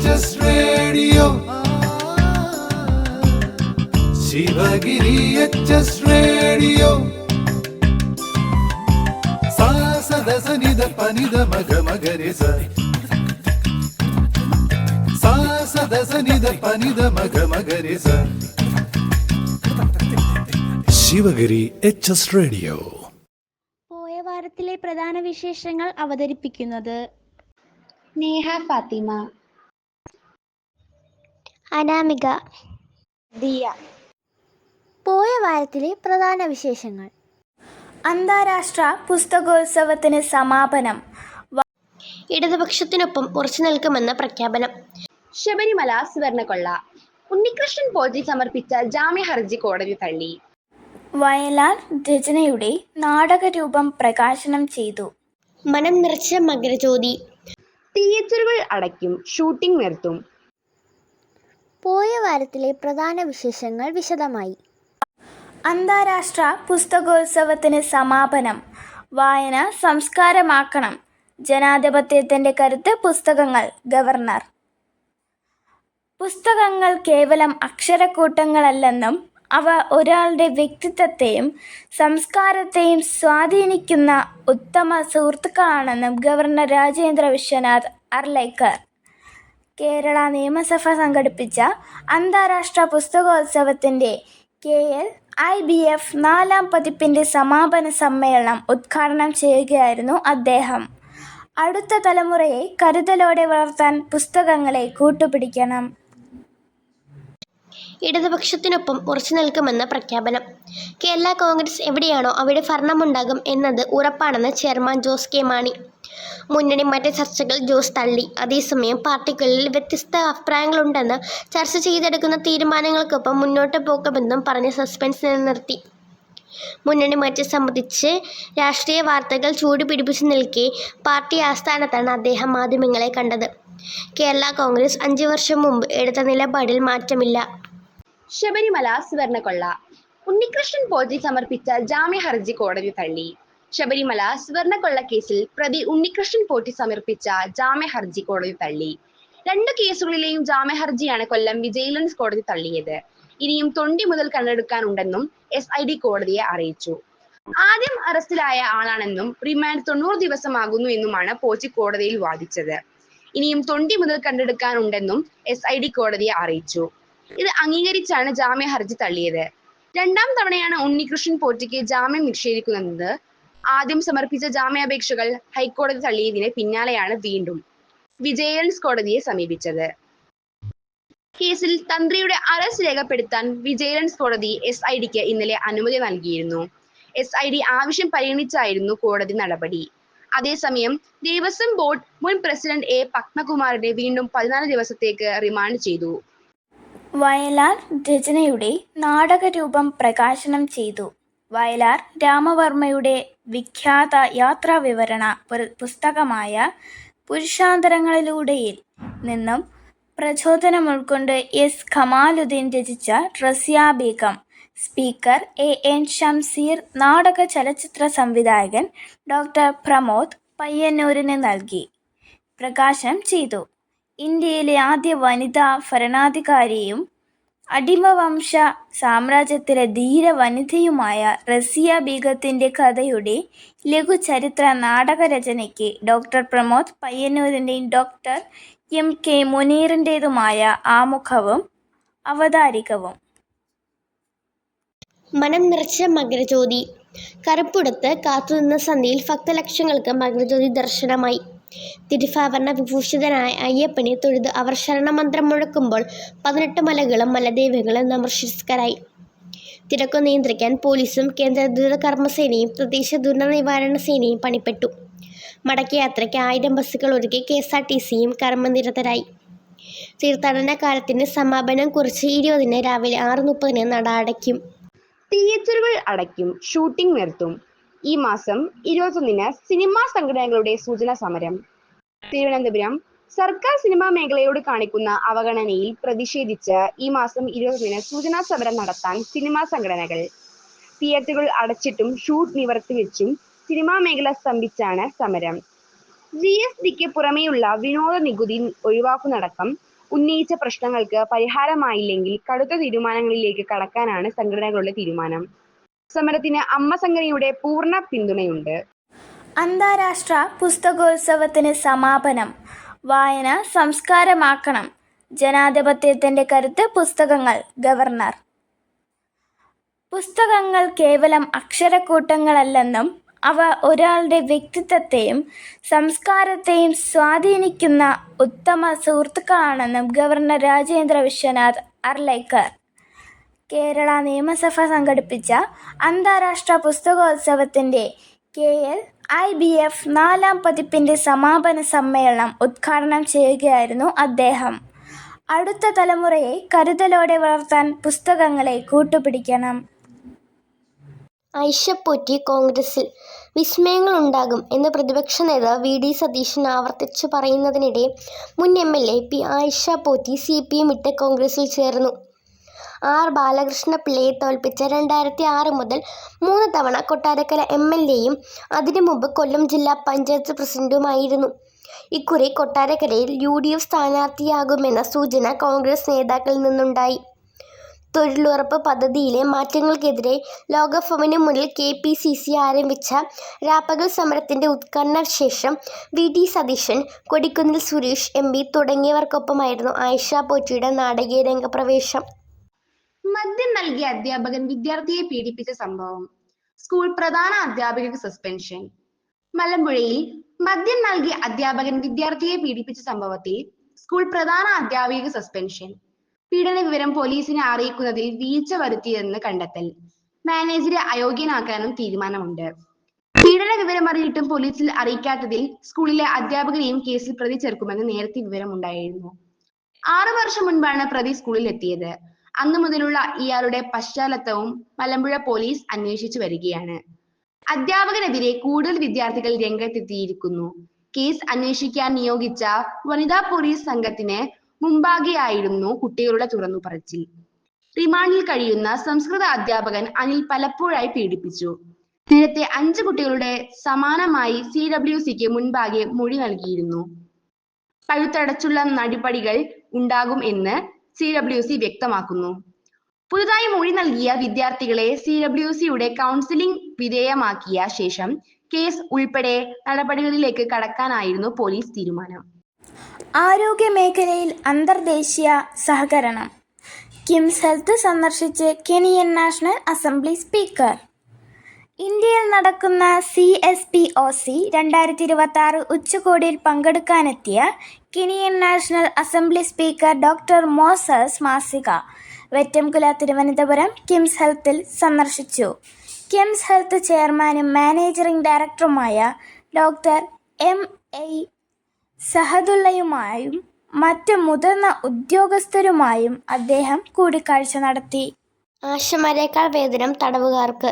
HS Radio. Sivagiri HS Radio. സദസനിധ പനിധ മഗ മഗരിസ. സദസനിധ പനിധ മഗ മഗരിസ. Sivagiri HS Radio. പോയ വാരത്തിലെ പ്രധാന വിശേഷങ്ങൾ അവതരിപ്പിക്കുന്നത് നേഹ ഫാത്തിമ, അനാമിക, ദിയ. പോയ വാരത്തിലെ പ്രധാന വിശേഷങ്ങൾ. അന്താരാഷ്ട്ര പുസ്തകോത്സവത്തിന് സമാപനം. ഇടതുപക്ഷത്തിനൊപ്പം ഉറച്ചു നിൽക്കുമെന്ന പ്രഖ്യാപനം. ശബരിമല സ്വർണ്ണക്കൊള്ള. ഉണ്ണികൃഷ്ണൻ പോറ്റി സമർപ്പിച്ച ജാമ്യ ഹർജി കോടതി തള്ളി. വയലാർ രചനയുടെ നാടകരൂപം പ്രകാശനം ചെയ്തു. മനം നിറച്ച മകരജ്യോതി. തിയേറ്ററുകൾ അടയ്ക്കും, ഷൂട്ടിംഗ് നിർത്തും. പോയ വാരത്തിലെ പ്രധാന വിശേഷങ്ങൾ വിശദമായി. അന്താരാഷ്ട്ര പുസ്തകോത്സവത്തിന് സമാപനം. വായന സംസ്കാരമാക്കണം. ജനാധിപത്യത്തിന്റെ കരുത്ത് പുസ്തകങ്ങൾ. ഗവർണർ. പുസ്തകങ്ങൾ കേവലം അക്ഷരക്കൂട്ടങ്ങളല്ലെന്നും അവ ഒരാളുടെ വ്യക്തിത്വത്തെയും സംസ്കാരത്തെയും സ്വാധീനിക്കുന്ന ഉത്തമ സുഹൃത്തുക്കളാണെന്നും ഗവർണർ രാജേന്ദ്ര വിശ്വനാഥ് അർലേക്കർ. കേരള നിയമസഭ സംഘടിപ്പിച്ച അന്താരാഷ്ട്ര പുസ്തകോത്സവത്തിൻ്റെ KLIBF 4ാം പതിപ്പിൻ്റെ സമാപന സമ്മേളനം ഉദ്ഘാടനം ചെയ്യുകയായിരുന്നു അദ്ദേഹം. അടുത്ത തലമുറയെ കരുതലോടെ വളർത്താൻ പുസ്തകങ്ങളെ കൂട്ടുപിടിക്കണം. ഇടതുപക്ഷത്തിനൊപ്പം ഉറച്ചു നിൽക്കുമെന്ന പ്രഖ്യാപനം. കേരള കോൺഗ്രസ് എവിടെയാണോ അവിടെ ഭരണമുണ്ടാകും എന്നത് ഉറപ്പാണെന്ന് ചെയർമാൻ ജോസ് കെ മാണി. മുന്നണി മാറ്റ ചർച്ചകൾ ജോസ് തള്ളി. അതേസമയം പാർട്ടിക്കുള്ളിൽ വ്യത്യസ്ത അഭിപ്രായങ്ങളുണ്ടെന്ന് ചർച്ച ചെയ്തെടുക്കുന്ന തീരുമാനങ്ങൾക്കൊപ്പം മുന്നോട്ട് പോകുമെന്നും പറഞ്ഞ് സസ്പെൻസ് നിലനിർത്തി. മുന്നണി മാറ്റം സംബന്ധിച്ച് രാഷ്ട്രീയ വാർത്തകൾ ചൂടുപിടിപ്പിച്ചു നിൽക്കെ പാർട്ടി ആസ്ഥാനത്താണ് അദ്ദേഹം മാധ്യമങ്ങളെ കണ്ടത്. കേരള കോൺഗ്രസ് 5 വർഷം മുമ്പ് എടുത്ത നിലപാടിൽ മാറ്റമില്ല. ശബരിമല സ്വർണ്ണക്കൊള്ള. ഉണ്ണികൃഷ്ണൻ പോറ്റി സമർപ്പിച്ച ജാമ്യ ഹർജി കോടതി തള്ളി. ശബരിമല സ്വർണ്ണക്കൊള്ള കേസിൽ പ്രതി ഉണ്ണികൃഷ്ണൻ പോറ്റി സമർപ്പിച്ച ജാമ്യ ഹർജി കോടതി തള്ളി. 2 കേസുകളിലെയും ജാമ്യ ഹർജിയാണ് കൊല്ലം വിജിലൻസ് കോടതി തള്ളിയത്. ഇനിയും തൊണ്ടി മുതൽ കണ്ടെടുക്കാനുണ്ടെന്നും SID കോടതിയെ അറിയിച്ചു. ആദ്യം അറസ്റ്റിലായ ആളാണെന്നും റിമാൻഡ് 90 ദിവസമാകുന്നു എന്നുമാണ് പോറ്റി കോടതിയിൽ വാദിച്ചത്. ഇനിയും തൊണ്ടി മുതൽ കണ്ടെടുക്കാനുണ്ടെന്നും SID കോടതിയെ അറിയിച്ചു. ഇത് അംഗീകരിച്ചാണ് ജാമ്യ ഹർജി തള്ളിയത്. 2ാം തവണയാണ് ഉണ്ണികൃഷ്ണൻ പോറ്റിക്ക് ജാമ്യം നിഷേധിക്കുന്നത്. ആദ്യം സമർപ്പിച്ച ജാമ്യാപേക്ഷകൾ ഹൈക്കോടതി തള്ളിയതിന് പിന്നാലെയാണ് വീണ്ടും വിജിലൻസ് കോടതിയെ സമീപിച്ചത്. കേസിൽ തന്ത്രിയുടെ അറസ്റ്റ് രേഖപ്പെടുത്താൻ വിജിലൻസ് കോടതി SIDക്ക് ഇന്നലെ അനുമതി നൽകിയിരുന്നു. SID ആവശ്യം പരിഗണിച്ചായിരുന്നു കോടതി നടപടി. അതേസമയം ദേവസ്വം ബോർഡ് മുൻ പ്രസിഡന്റ് A. പത്മകുമാറിനെ വീണ്ടും 14 ദിവസത്തേക്ക് റിമാൻഡ് ചെയ്തു. വയലാർ രചനയുടെ നാടകരൂപം പ്രകാശനം ചെയ്തു. വയലാർ രാമവർമ്മയുടെ വിഖ്യാത യാത്രാവിവരണ പുസ്തകമായ പുരുഷാന്തരങ്ങളിലൂടെയിൽ നിന്നും പ്രചോദനം ഉൾക്കൊണ്ട് S. ഖമാലുദ്ദീൻ രചിച്ച റസിയ ബീഗം സ്പീക്കർ AN ഷംസീർ നാടക ചലച്ചിത്ര സംവിധായകൻ ഡോക്ടർ പ്രമോദ് പയ്യന്നൂരിന് നൽകി പ്രകാശനം ചെയ്തു. ഇന്ത്യയിലെ ആദ്യ വനിതാ ഭരണാധികാരിയും അടിമവംശ സാമ്രാജ്യത്തിലെ ധീര വനിതയുമായ റസിയ ബീഗത്തിൻ്റെ കഥയുടെ ലഘുചരിത്ര നാടകരചനയ്ക്ക് ഡോക്ടർ പ്രമോദ് പയ്യന്നൂരിൻ്റെയും ഡോക്ടർ MK മുനീറിൻ്റേതുമായ ആമുഖവും അവതാരികവും. മനം നിറച്ച മകരജ്യോതി. കറുപ്പുടുത്ത് കാത്തുനിന്ന സന്ധ്യയിൽ ഭക്തലക്ഷങ്ങൾക്ക് മകരജ്യോതി ദർശനമായി. തിരുവാഭരണ വിഭൂഷിതനായ അയ്യപ്പനെ തൊഴുത് അവർ ശരണമന്ത്രം മുഴക്കുമ്പോൾ 18 മലകളും മലദേവകളും നമസ്കരായി. തിരക്കു നിയന്ത്രിക്കാൻ പോലീസും കേന്ദ്ര ദുരിതകർമ്മസേനയും പ്രദേശ ദുരന്ത നിവാരണ സേനയും പണിപ്പെട്ടു. മടക്കയാത്രയ്ക്ക് 1000 ബസ്സുകൾ ഒരുക്കി KSRTCയും കർമ്മനിരതരായി. തീർത്ഥാടന കാലത്തിന് സമാപനം കുറിച്ച് 20-ന് രാവിലെ 6:30-ന് നട അടയ്ക്കും. തിയേറ്ററുകൾ അടയ്ക്കും, ഷൂട്ടിംഗ് നിർത്തും. ഈ മാസം 21-ന് സിനിമാ സംഘടനകളുടെ സൂചനാ സമരം. തിരുവനന്തപുരം സർക്കാർ സിനിമാ മേഖലയോട് കാണിക്കുന്ന അവഗണനയിൽ പ്രതിഷേധിച്ച് ഈ മാസം 21-ന് സൂചനാ സമരം നടത്താൻ സിനിമാ സംഘടനകൾ. തിയേറ്ററുകൾ അടച്ചിട്ടും ഷൂട്ട് നിവർത്തിവെച്ചും സിനിമാ മേഖല സ്തംഭിച്ചാണ് സമരം. GSTക്ക് പുറമെയുള്ള വിനോദ നികുതി ഒഴിവാക്കുന്നതടക്കം ഉന്നയിച്ച പ്രശ്നങ്ങൾക്ക് പരിഹാരമായില്ലെങ്കിൽ കടുത്ത തീരുമാനങ്ങളിലേക്ക് കടക്കാനാണ് സംഘടനകളുടെ തീരുമാനം. സമരത്തിന് അമ്മ സംഘടനയുടെ പൂർണ്ണ പിന്തുണയുണ്ട്. അന്താരാഷ്ട്ര പുസ്തകോത്സവത്തിന് സമാപനം. വായന സംസ്കാരമാക്കണം. ജനാധിപത്യത്തിന്റെ കരുത്ത് പുസ്തകങ്ങൾ. ഗവർണർ. പുസ്തകങ്ങൾ കേവലം അക്ഷരക്കൂട്ടങ്ങളല്ലെന്നും അവ ഒരാളുടെ വ്യക്തിത്വത്തെയും സംസ്കാരത്തെയും സ്വാധീനിക്കുന്ന ഉത്തമ സുഹൃത്തുക്കളാണെന്നും ഗവർണർ രാജേന്ദ്ര വിശ്വനാഥ് അർലേക്കർ. കേരള നിയമസഭ സംഘടിപ്പിച്ച അന്താരാഷ്ട്ര പുസ്തകോത്സവത്തിന്റെ KLIBF 4-ാം പതിപ്പിന്റെ സമാപന സമ്മേളനം ഉദ്ഘാടനം ചെയ്യുകയായിരുന്നു അദ്ദേഹം. അടുത്ത തലമുറയെ കരുതലോടെ വളർത്താൻ പുസ്തകങ്ങളെ കൂട്ടുപിടിക്കണം. ഐഷപ്പോറ്റി കോൺഗ്രസിൽ വിസ്മയങ്ങളുണ്ടാകും എന്ന് പ്രതിപക്ഷ നേതാവ് VD സതീശൻ ആവർത്തിച്ചു പറയുന്നതിനിടെ മുൻ MLA P. ഐഷപ്പോറ്റി CPM വിട്ട് കോൺഗ്രസിൽ ചേർന്നു. R. ബാലകൃഷ്ണപിള്ളയെ തോൽപ്പിച്ച 2006 മുതൽ 3 തവണ കൊട്ടാരക്കര MLAയും അതിനു മുമ്പ് കൊല്ലം ജില്ലാ പഞ്ചായത്ത് പ്രസിഡന്റുമായിരുന്നു. ഇക്കുറി കൊട്ടാരക്കരയിൽ UDF സ്ഥാനാർത്ഥിയാകുമെന്ന സൂചന കോൺഗ്രസ് നേതാക്കളിൽ നിന്നുണ്ടായി. തൊഴിലുറപ്പ് പദ്ധതിയിലെ മാറ്റങ്ങൾക്കെതിരെ ലോകഭവനു മുന്നിൽ KPCC ആരംഭിച്ച രാപ്പകൽ സമരത്തിന്റെ ഉദ്ഘാടന ശേഷം VD സതീശൻ, കൊടിക്കുന്നിൽ സുരേഷ് MP തുടങ്ങിയവർക്കൊപ്പമായിരുന്നു ഐഷപ്പോറ്റിയുടെ നാടകീയ രംഗപ്രവേശം. മദ്യം നൽകിയ അധ്യാപകൻ വിദ്യാർത്ഥിയെ പീഡിപ്പിച്ച സംഭവം. സ്കൂൾ പ്രധാന അധ്യാപികക്ക് സസ്പെൻഷൻ. മലമ്പുഴയിൽ മദ്യം നൽകിയ അധ്യാപകൻ വിദ്യാർത്ഥിയെ പീഡിപ്പിച്ച സംഭവത്തിൽ സ്കൂൾ പ്രധാന അധ്യാപികക്ക് സസ്പെൻഷൻ. പീഡന വിവരം പോലീസിനെ അറിയിക്കുന്നതിൽ വീഴ്ച വരുത്തിയെന്ന് കണ്ടെത്തൽ. മാനേജരെ അയോഗ്യനാക്കാനും തീരുമാനമുണ്ട്. പീഡന വിവരം അറിയിട്ടും പോലീസിൽ അറിയിക്കാത്തതിൽ സ്കൂളിലെ അധ്യാപകരെയും കേസിൽ പ്രതി ചേർക്കുമെന്ന് നേരത്തെ വിവരമുണ്ടായിരുന്നു. 6 വർഷം മുൻപാണ് പ്രതി സ്കൂളിൽ എത്തിയത്. അന്നു മുതലുള്ള ഇയാളുടെ പശ്ചാത്തലവും മലമ്പുഴ പോലീസ് അന്വേഷിച്ചു വരികയാണ്. അധ്യാപകനെതിരെ കൂടുതൽ വിദ്യാർത്ഥികൾ രംഗത്തെത്തിയിരിക്കുന്നു. കേസ് അന്വേഷിക്കാൻ നിയോഗിച്ച വനിതാ പോലീസ് സംഘത്തിന് മുമ്പാകെയായിരുന്നു കുട്ടികളുടെ തുറന്നുപറച്ചിൽ. റിമാൻഡിൽ കഴിയുന്ന സംസ്കൃത അധ്യാപകൻ അനിൽ പലപ്പോഴായി പീഡിപ്പിച്ചു. നേരത്തെ 5 കുട്ടികളുടെ സമാനമായി CWCക്ക് മുൻപാകെ മൊഴി നൽകിയിരുന്നു. കഴുത്തടച്ചുള്ള നടപടികൾ ഉണ്ടാകും എന്ന് CWC വ്യക്തമാക്കുന്നു. പുതുതായി മൊഴി നൽകിയ വിദ്യാർത്ഥികളെ CWCയുടെ കൗൺസിലിംഗ് വിധേയമാക്കിയ ശേഷം കേസ് ഉൾപ്പെടെ നടപടികളിലേക്ക് കടക്കാനായിരുന്നു പോലീസ് തീരുമാനം. ആരോഗ്യ മേഖലയിൽ അന്തർദേശീയ സഹകരണം. കിംസ് ഹെൽത്ത് സന്ദർശിച്ച് കെനിയൻ നാഷണൽ അസംബ്ലി സ്പീക്കർ. ഇന്ത്യയിൽ നടക്കുന്ന CSPOC 2026 ഉച്ചകോടിയിൽ പങ്കെടുക്കാനെത്തിയ Kenyan national assembly speaker doctor Moses Masika Wetangula Thiruvananthapuram KIMS ഹെൽത്തിൽ സന്ദർശിച്ചു. കിംസ് ഹെൽത്ത് ചെയർമാനും മാനേജിംഗ് ഡയറക്ടറുമായ ഡോക്ടർ MA സഹദുള്ളയുമായും മറ്റ് മുതിർന്ന ഉദ്യോഗസ്ഥരുമായും അദ്ദേഹം കൂടിക്കാഴ്ച നടത്തി. ആശമാരേക്കാൾ വേതനം തടവുകാർക്ക്.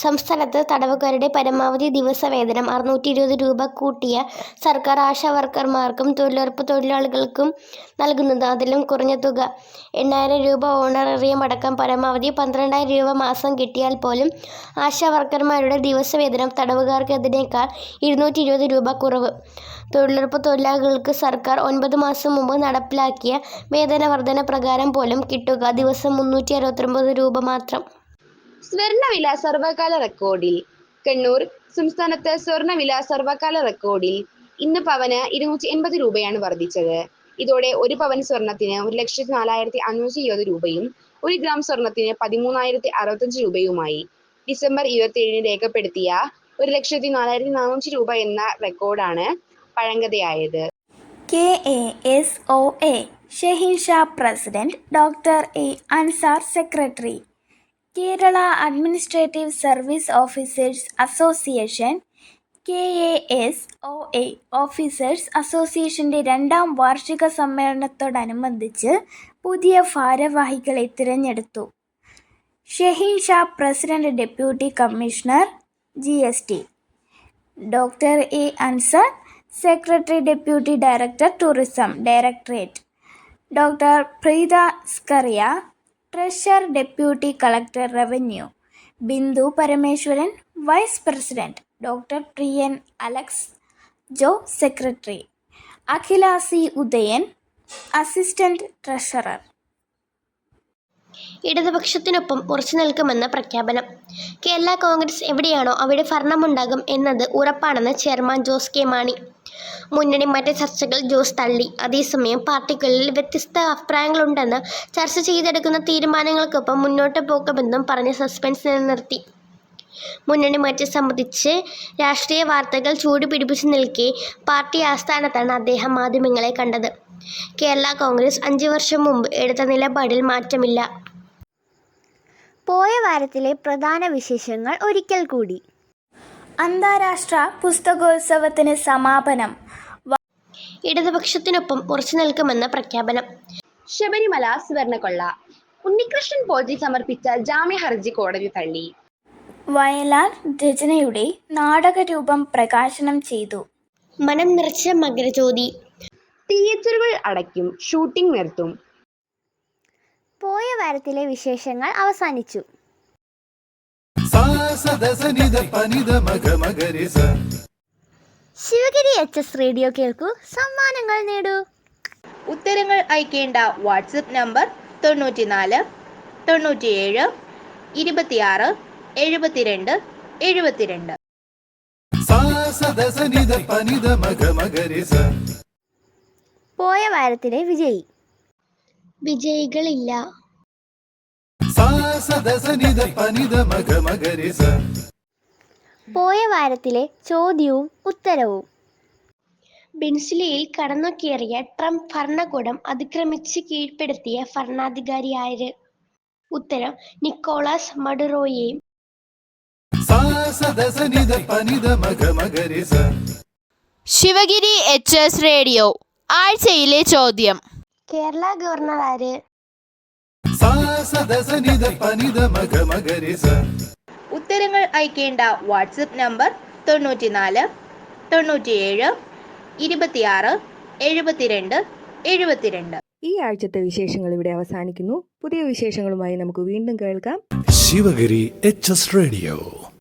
സംസ്ഥാനത്ത് തടവുകാരുടെ പരമാവധി ദിവസവേതനം 620 രൂപ കൂട്ടിയ സർക്കാർ ആശാവർക്കർമാർക്കും തൊഴിലുറപ്പ് തൊഴിലാളികൾക്കും നൽകുന്നത് അതിലും കുറഞ്ഞ തുക 8000 രൂപ ഓണറേറിയം അടക്കം പരമാവധി 12000 രൂപ മാസം കിട്ടിയാൽ പോലും ആശാവർക്കർമാരുടെ ദിവസവേതനം തടവുകാർക്ക് അതിനേക്കാൾ 220 രൂപ കുറവ്. തൊഴിലുറപ്പ് തൊഴിലാളികൾക്ക് സർക്കാർ 9 മാസം മുമ്പ് നടപ്പിലാക്കിയ വേതന വർധന പ്രകാരം പോലും കിട്ടുക ദിവസം 369 രൂപ മാത്രം. സ്വർണ്ണവില സർവകാല റെക്കോർഡിൽ. കണ്ണൂർ സംസ്ഥാനത്ത് സ്വർണ്ണവില സർവകാല റെക്കോർഡിൽ. ഇന്ന് പവന് 280 രൂപയാണ് വർദ്ധിച്ചത്. ഇതോടെ 1 പവൻ സ്വർണത്തിന് 1,04,520 രൂപയും 1 ഗ്രാം സ്വർണത്തിന് 13,065 രൂപയുമായി. ഡിസംബർ 27 രേഖപ്പെടുത്തിയ 1,04,400 രൂപ എന്ന റെക്കോർഡാണ് പഴങ്കഥയായത്. KASOA Shaheen Shah president, doctor A. Ansar secretary. Kerala administrative service officers association KASOA officers അസോസിയേഷന്റെ 2ാം വാർഷിക സമ്മേളനത്തോടനുബന്ധിച്ച് പുതിയ ഭാരവാഹികളെ തിരഞ്ഞെടുത്തു. Shaheen Shah president, deputy commissioner GST. Doctor A. Ansar secretary, deputy director tourism directorate. Doctor Preetha Scaria treasurer, deputy collector revenue. Bindu Parameswaran vice president. Doctor Priyan Alex Jo secretary. Akhila C. Udayan assistant treasurer. ഇടതുപക്ഷത്തിനൊപ്പം ഉറച്ചു നിൽക്കുമെന്ന പ്രഖ്യാപനം. കേരള കോൺഗ്രസ് എവിടെയാണോ അവിടെ ഭരണമുണ്ടാകും എന്നത് ഉറപ്പാണെന്ന് ചെയർമാൻ ജോസ് കെ മാണി. മുന്നണി മാറ്റ ചർച്ചകൾ ജോസ് തള്ളി. അതേസമയം പാർട്ടിക്കുള്ളിൽ വ്യത്യസ്ത അഭിപ്രായങ്ങളുണ്ടെന്ന് ചർച്ച ചെയ്തെടുക്കുന്ന തീരുമാനങ്ങൾക്കൊപ്പം മുന്നോട്ട് പോകുമെന്നും പറഞ്ഞ് സസ്പെൻസ് നിലനിർത്തി. മുന്നണി മാറ്റം സംബന്ധിച്ച് രാഷ്ട്രീയ വാർത്തകൾ ചൂടുപിടിപ്പിച്ചു നിൽക്കെ പാർട്ടി ആസ്ഥാനത്താണ് അദ്ദേഹം മാധ്യമങ്ങളെ കണ്ടത്. കേരള കോൺഗ്രസ് 5 വർഷം മുമ്പ് എടുത്ത നിലപാടിൽ മാറ്റമില്ല. പോയ വാരത്തിലെ പ്രധാന വിശേഷങ്ങൾ ഒരിക്കൽ കൂടി. അന്താരാഷ്ട്ര പുസ്തകോത്സവത്തിന് സമാപനം. ഇടതുപക്ഷത്തിനൊപ്പം ഉറച്ചു നിൽക്കുമെന്ന പ്രഖ്യാപനം. ശബരിമല സ്വർണ്ണക്കൊള്ള. ഉണ്ണികൃഷ്ണൻ പോറ്റി സമർപ്പിച്ച ജാമ്യ ഹർജി കോടതി തള്ളി. വയലാർ രചനയുടെ നാടകരൂപം പ്രകാശനം ചെയ്തു. മനം നിറച്ച മകരജ്യോതി. തിയേറ്ററുകൾ അടയ്ക്കും, ഷൂട്ടിംഗ് നിർത്തും. പോയ വാരത്തിലെ വിശേഷങ്ങൾ അവസാനിച്ചു. ശിവഗിരി HS റേഡിയോ കേൾക്കൂ, സമ്മാനങ്ങൾ നേടൂ. ഉത്തരങ്ങൾ അയക്കേണ്ട വാട്സപ്പ് നമ്പർ 94 97 26 72 72. പോയ വാരത്തിലെ വിജയി. വിജയികളില്ല. പോയ വാരത്തിലെ ചോദ്യവും ഉത്തരവും. വെനിസ്വേലയിൽ കടന്നുകയറിയ ട്രംപ് ഭരണകൂടം അതിക്രമിച്ച് കീഴ്പ്പെടുത്തിയ ഭരണാധികാരി ആര്? ഉത്തരം നിക്കോളാസ് മഡുറോയെ. ശിവഗിരി HS റേഡിയോ ആഴ്ചയിലെ ചോദ്യം. കേരള ഗവർണർ ആര്? ഉത്തരങ്ങൾ അയക്കേണ്ട വാട്സപ്പ് നമ്പർ 94 97 26 72 72. ഈ ആഴ്ചത്തെ വിശേഷങ്ങൾ ഇവിടെ അവസാനിക്കുന്നു. പുതിയ വിശേഷങ്ങളുമായി നമുക്ക് വീണ്ടും കേൾക്കാം. Sivagiri HS radio.